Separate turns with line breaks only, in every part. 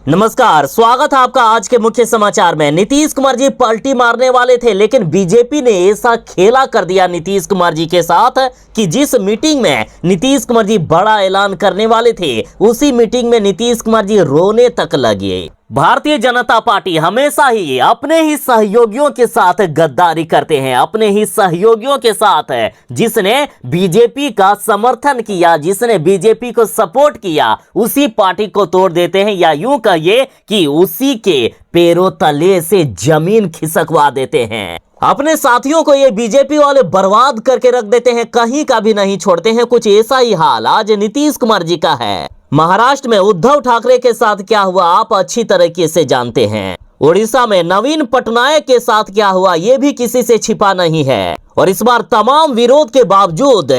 नमस्कार, स्वागत है आपका आज के मुख्य समाचार में। नीतीश कुमार जी पलटी मारने वाले थे, लेकिन बीजेपी ने ऐसा खेला कर दिया नीतीश कुमार जी के साथ कि जिस मीटिंग में नीतीश कुमार जी बड़ा ऐलान करने वाले थे, उसी मीटिंग में नीतीश कुमार जी रोने तक लगे। भारतीय जनता पार्टी हमेशा ही अपने ही सहयोगियों के साथ गद्दारी करते हैं, अपने ही सहयोगियों के साथ जिसने बीजेपी का समर्थन किया, जिसने बीजेपी को सपोर्ट किया, उसी पार्टी को तोड़ देते हैं, या यूं कहिए कि उसी के पैरों तले से जमीन खिसकवा देते हैं। अपने साथियों को ये बीजेपी वाले बर्बाद करके रख देते हैं, कहीं का भी नहीं छोड़ते हैं। कुछ ऐसा ही हाल आज नीतीश कुमार जी का है। महाराष्ट्र में उद्धव ठाकरे के साथ क्या हुआ आप अच्छी तरीके से जानते हैं। उड़ीसा में नवीन पटनायक के साथ क्या हुआ ये भी किसी से छिपा नहीं है। और इस बार तमाम विरोध के बावजूद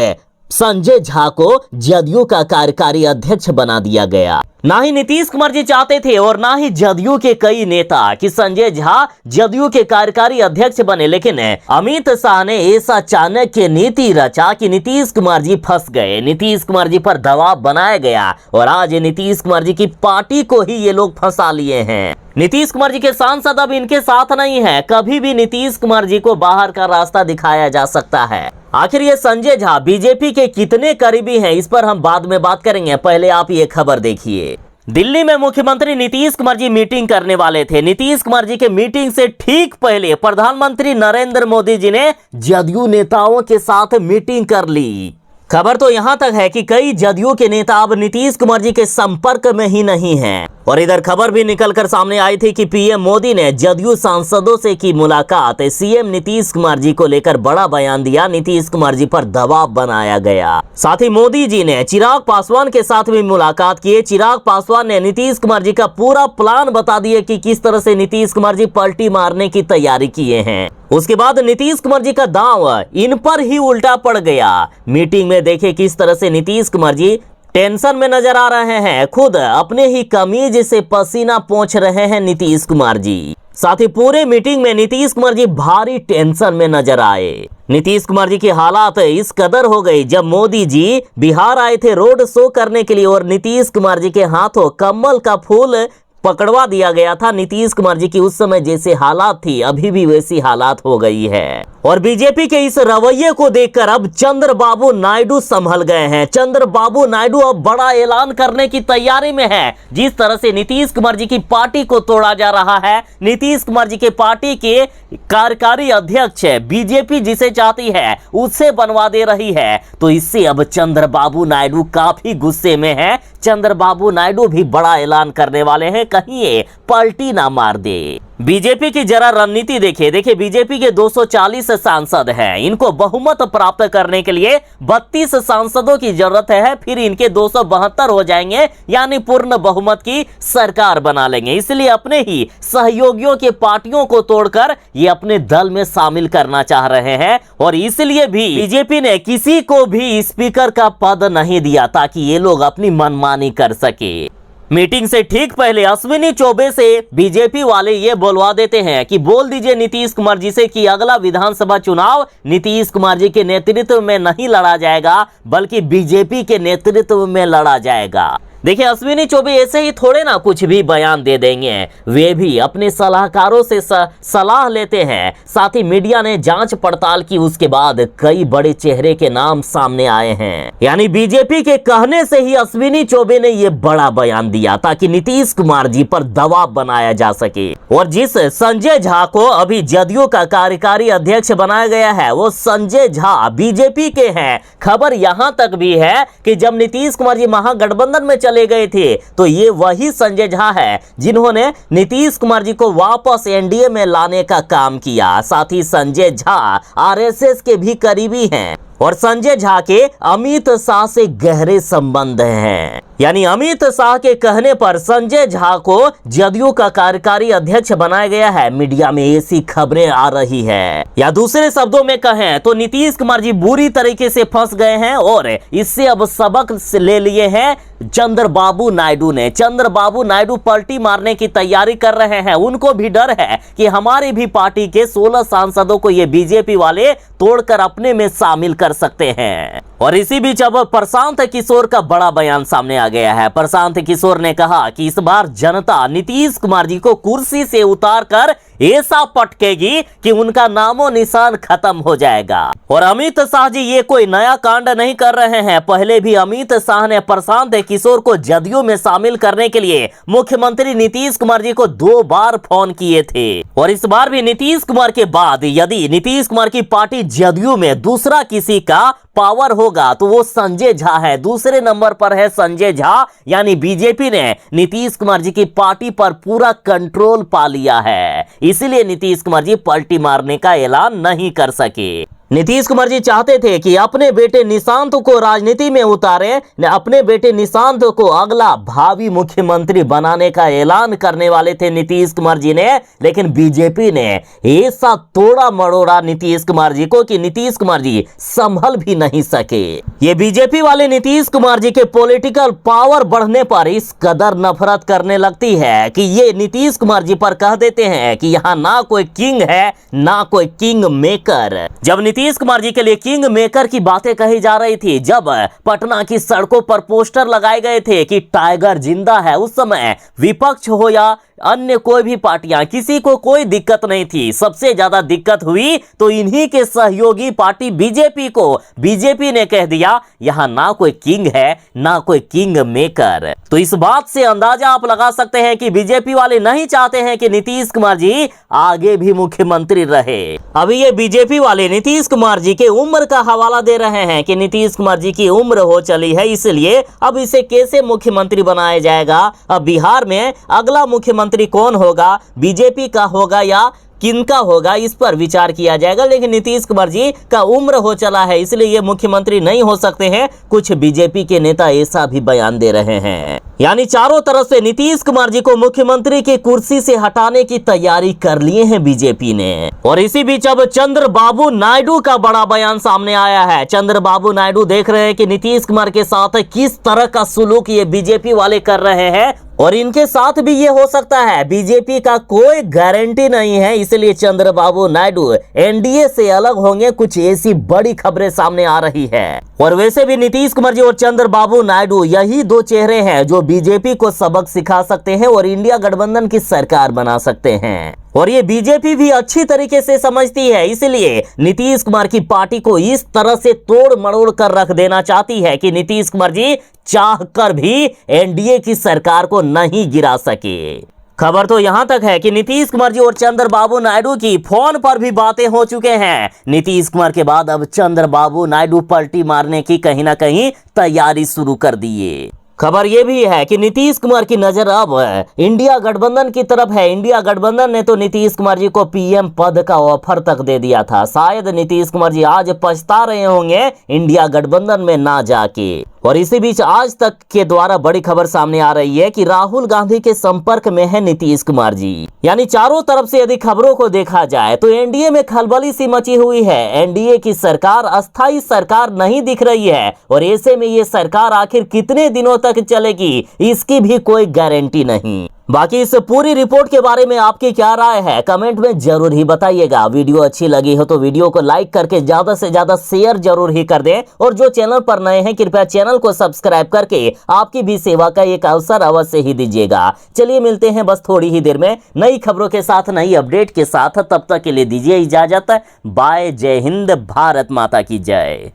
संजय झा को जदयू का कार्यकारी अध्यक्ष बना दिया गया। ना ही नीतीश कुमार जी चाहते थे और ना ही जदयू के कई नेता कि संजय झा जदयू के कार्यकारी अध्यक्ष बने, लेकिन अमित शाह ने ऐसा चाणक्य नीति रचा कि नीतीश कुमार जी फंस गए। नीतीश कुमार जी पर दबाव बनाया गया और आज नीतीश कुमार जी की पार्टी को ही ये लोग फंसा लिए हैं। नीतीश कुमार जी के सांसद अब इनके साथ नहीं है। कभी भी नीतीश कुमार जी को बाहर का रास्ता दिखाया जा सकता है। आखिर ये संजय झा बीजेपी के कितने करीबी हैं, इस पर हम बाद में बात करेंगे। पहले आप ये खबर देखिए। दिल्ली में मुख्यमंत्री नीतीश कुमार जी मीटिंग करने वाले थे। नीतीश कुमार जी के मीटिंग से ठीक पहले प्रधानमंत्री नरेंद्र मोदी जी ने जदयू नेताओं के साथ मीटिंग कर ली। खबर तो यहां तक है कि कई जदयू के नेता अब नीतीश कुमार जी के संपर्क में ही नहीं हैं। और इधर खबर भी निकलकर सामने आई थी कि पीएम मोदी ने जदयू सांसदों से की मुलाकात। सीएम नीतीश कुमार जी को लेकर बड़ा बयान दिया, नीतीश कुमार जी पर दबाव बनाया गया। साथ ही मोदी जी ने चिराग पासवान के साथ भी मुलाकात की। चिराग पासवान ने नीतीश कुमार जी का पूरा प्लान बता दिया कि किस तरह से नीतीश कुमार जी पलटी मारने की तैयारी किए हैं। उसके बाद नीतीश कुमार जी का दांव इन पर ही उल्टा पड़ गया। मीटिंग में देखे किस तरह से नीतीश कुमार जी टेंशन में नजर आ रहे हैं। खुद अपने ही कमीज से पसीना पोंछ रहे हैं नीतीश कुमार जी। साथ ही पूरे मीटिंग में नीतीश कुमार जी भारी टेंशन में नजर आए। नीतीश कुमार जी की हालात इस कदर हो गई, जब मोदी जी बिहार आए थे रोड शो करने के लिए और नीतीश कुमार जी के हाथों कमल का फूल पकड़वा दिया गया था। नीतीश कुमार जी की उस समय जैसे हालात थी, अभी भी वैसी हालात हो गई है। और बीजेपी के इस रवैये को देखकर अब चंद्रबाबू नायडू संभल गए हैं। चंद्रबाबू नायडू अब बड़ा ऐलान करने की तैयारी में है। जिस तरह से नीतीश कुमार जी की पार्टी को तोड़ा जा रहा है, नीतीश कुमार जी के पार्टी के कार्यकारी अध्यक्ष बीजेपी जिसे चाहती है उससे बनवा दे रही है, तो इससे अब चंद्रबाबू नायडू काफी गुस्से में है। चंद्रबाबू नायडू भी बड़ा ऐलान करने वाले हैं, कहीं ये पलटी ना मार दे। बीजेपी की जरा रणनीति देखिए बीजेपी के 240 सांसद हैं। इनको बहुमत प्राप्त करने के लिए 32 सांसदों की जरूरत है, फिर इनके 272 हो जाएंगे, यानी पूर्ण बहुमत की सरकार बना लेंगे। इसलिए अपने ही सहयोगियों के पार्टियों को तोड़कर ये अपने दल में शामिल करना चाह रहे हैं। और इसलिए भी बीजेपी ने किसी को भी स्पीकर का पद नहीं दिया ताकि ये लोग अपनी मनमानी कर सके। मीटिंग से ठीक पहले अश्विनी चौबे से बीजेपी वाले ये बोलवा देते हैं कि बोल दीजिए नीतीश कुमार जी से कि अगला विधानसभा चुनाव नीतीश कुमार जी के नेतृत्व में नहीं लड़ा जाएगा, बल्कि बीजेपी के नेतृत्व में लड़ा जाएगा। देखिए अश्विनी चौबे ऐसे ही थोड़े ना कुछ भी बयान दे देंगे, वे भी अपने सलाहकारों से सलाह लेते हैं। साथ ही मीडिया ने जांच पड़ताल की, उसके बाद कई बड़े चेहरे के नाम सामने आए हैं। यानी बीजेपी के कहने से ही अश्विनी चौबे ने यह बड़ा बयान दिया ताकि नीतीश कुमार जी पर दबाव बनाया जा सके। और जिस संजय झा को अभी जदयू का कार्यकारी अध्यक्ष बनाया गया है, वो संजय झा बीजेपी के हैं। खबर यहां तक भी है कि जब नीतीश कुमार जी महागठबंधन में ले गए थे, तो ये वही संजय झा है जिन्होंने नीतीश कुमार जी को वापस एनडीए में लाने का काम किया। साथ ही संजय झा आरएसएस के भी करीबी हैं और संजय झा के अमित शाह से गहरे संबंध हैं। यानी अमित शाह के कहने पर संजय झा को जदयू का कार्यकारी अध्यक्ष बनाया गया है। मीडिया में ऐसी खबरें आ रही है, या दूसरे शब्दों में कहें तो नीतीश कुमार जी बुरी तरीके से फंस गए हैं और इससे अब सबक ले लिए हैं चंद्रबाबू नायडू ने। चंद्रबाबू नायडू पलटी मारने की तैयारी कर रहे हैं। उनको भी डर है कि हमारी भी पार्टी के 16 सांसदों को ये बीजेपी वाले तोड़कर अपने में शामिल कर सकते हैं। और इसी बीच अब प्रशांत किशोर का बड़ा बयान सामने आ गया है। प्रशांत किशोर ने कहा कि इस बार जनता नीतीश कुमार जी को कुर्सी से उतारकर ऐसा पटकेगी कि उनका नामो निशान खत्म हो जाएगा। और अमित शाह जी ये कोई नया कांड नहीं कर रहे हैं। पहले भी अमित शाह ने प्रशांत किशोर को जदयू में शामिल करने के लिए मुख्यमंत्री नीतीश कुमार जी को 2 बार फोन किए थे। और इस बार भी नीतीश कुमार के बाद यदि नीतीश कुमार की पार्टी जदयू में दूसरा किसी का पावर होगा तो वो संजय झा है। दूसरे नंबर पर है संजय झा, यानी बीजेपी ने नीतीश कुमार जी की पार्टी पर पूरा कंट्रोल पा लिया है। इसीलिए नीतीश कुमार जी पलटी मारने का ऐलान नहीं कर सके। नीतीश कुमार जी चाहते थे कि अपने बेटे निशांत को राजनीति में उतारें, अपने बेटे निशांत को अगला भावी मुख्यमंत्री बनाने का ऐलान करने वाले थे नीतीश कुमार जी ने, लेकिन बीजेपी ने ऐसा तोड़ा मरोड़ा नीतीश कुमार जी को कि नीतीश कुमार जी संभल भी नहीं सके। ये बीजेपी वाले नीतीश कुमार जी के पॉलिटिकल पावर बढ़ने पर इस कदर नफरत करने लगती है कि ये नीतीश कुमार जी पर कह देते हैं कि यहाँ ना कोई किंग है ना कोई किंग मेकर। जब नीतीश कुमार जी के लिए किंग मेकर की बातें कही जा रही थी, जब पटना की सड़कों पर पोस्टर लगाए गए थे कि टाइगर जिंदा है, उस समय विपक्ष हो या अन्य कोई भी पार्टियां, किसी को कोई दिक्कत नहीं थी। सबसे ज्यादा दिक्कत हुई तो इन्हीं के सहयोगी पार्टी बीजेपी को। बीजेपी ने कह दिया यहां ना कोई किंग है ना कोई किंग मेकर। तो इस बात से अंदाजा आप लगा सकते हैं कि बीजेपी वाले नहीं चाहते हैं कि नीतीश कुमार जी आगे भी मुख्यमंत्री रहे। अभी ये बीजेपी वाले नीतीश कुमार जी के उम्र का हवाला दे रहे हैं कि नीतीश कुमार जी की उम्र हो चली है, इसलिए अब इसे कैसे मुख्यमंत्री बनाया जाएगा। अब बिहार में अगला मुख्यमंत्री कौन होगा, बीजेपी का होगा या किनका होगा, इस पर विचार किया जाएगा। लेकिन नीतीश कुमार जी का उम्र हो चला है, इसलिए ये मुख्यमंत्री नहीं हो सकते हैं। कुछ बीजेपी के नेता ऐसा भी बयान दे रहे हैं। यानी चारों तरफ से नीतीश कुमार जी को मुख्यमंत्री की कुर्सी से हटाने की तैयारी कर लिए हैं बीजेपी ने। और इसी बीच अब चंद्रबाबू नायडू का बड़ा बयान सामने आया है। चंद्रबाबू नायडू देख रहे हैं कि नीतीश कुमार के साथ किस तरह का सुलूक ये बीजेपी वाले कर रहे हैं, और इनके साथ भी ये हो सकता है। बीजेपी का कोई गारंटी नहीं है, इसलिए चंद्रबाबू नायडू एनडीए से अलग होंगे। कुछ ऐसी बड़ी खबरें सामने आ रही है। और वैसे भी नीतीश कुमार जी और चंद्रबाबू नायडू यही 2 चेहरे हैं जो बीजेपी को सबक सिखा सकते हैं और इंडिया गठबंधन की सरकार बना सकते हैं। और ये बीजेपी भी अच्छी तरीके से समझती है, इसलिए नीतीश कुमार की पार्टी को इस तरह से तोड़ मरोड़ कर रख देना चाहती है कि नीतीश कुमार जी चाहकर भी एनडीए की सरकार को नहीं गिरा सके। खबर तो यहां तक है कि नीतीश कुमार जी और चंद्रबाबू नायडू की फोन पर भी बातें हो चुके हैं। नीतीश कुमार के बाद अब चंद्रबाबू नायडू पलटी मारने की कहीं ना कहीं तैयारी शुरू कर दिए। खबर यह भी है कि नीतीश कुमार की नजर अब इंडिया गठबंधन की तरफ है। इंडिया गठबंधन ने तो नीतीश कुमार जी को पीएम पद का ऑफर तक दे दिया था। शायद नीतीश कुमार जी आज पछता रहे होंगे इंडिया गठबंधन में ना जाके। और इसी बीच आज तक के द्वारा बड़ी खबर सामने आ रही है कि राहुल गांधी के संपर्क में है नीतीश कुमार जी। यानी चारों तरफ से यदि खबरों को देखा जाए तो एनडीए में खलबली सी मची हुई है। एनडीए की सरकार अस्थायी सरकार नहीं दिख रही है, और ऐसे में ये सरकार आखिर कितने दिनों तक चलेगी इसकी भी कोई गारंटी नहीं। बाकी इस पूरी रिपोर्ट के बारे में आपकी क्या राय है, कमेंट में जरूर ही बताइएगा। वीडियो अच्छी लगी हो तो वीडियो को लाइक करके ज्यादा से ज्यादा शेयर जरूर ही कर दें, और जो चैनल पर नए हैं कृपया चैनल को सब्सक्राइब करके आपकी भी सेवा का एक अवसर अवश्य ही दीजिएगा। चलिए मिलते हैं बस थोड़ी ही देर में नई खबरों के साथ, नई अपडेट के साथ। तब तक के लिए दीजिए इजाजत। बाय। जय हिंद। भारत माता की जय।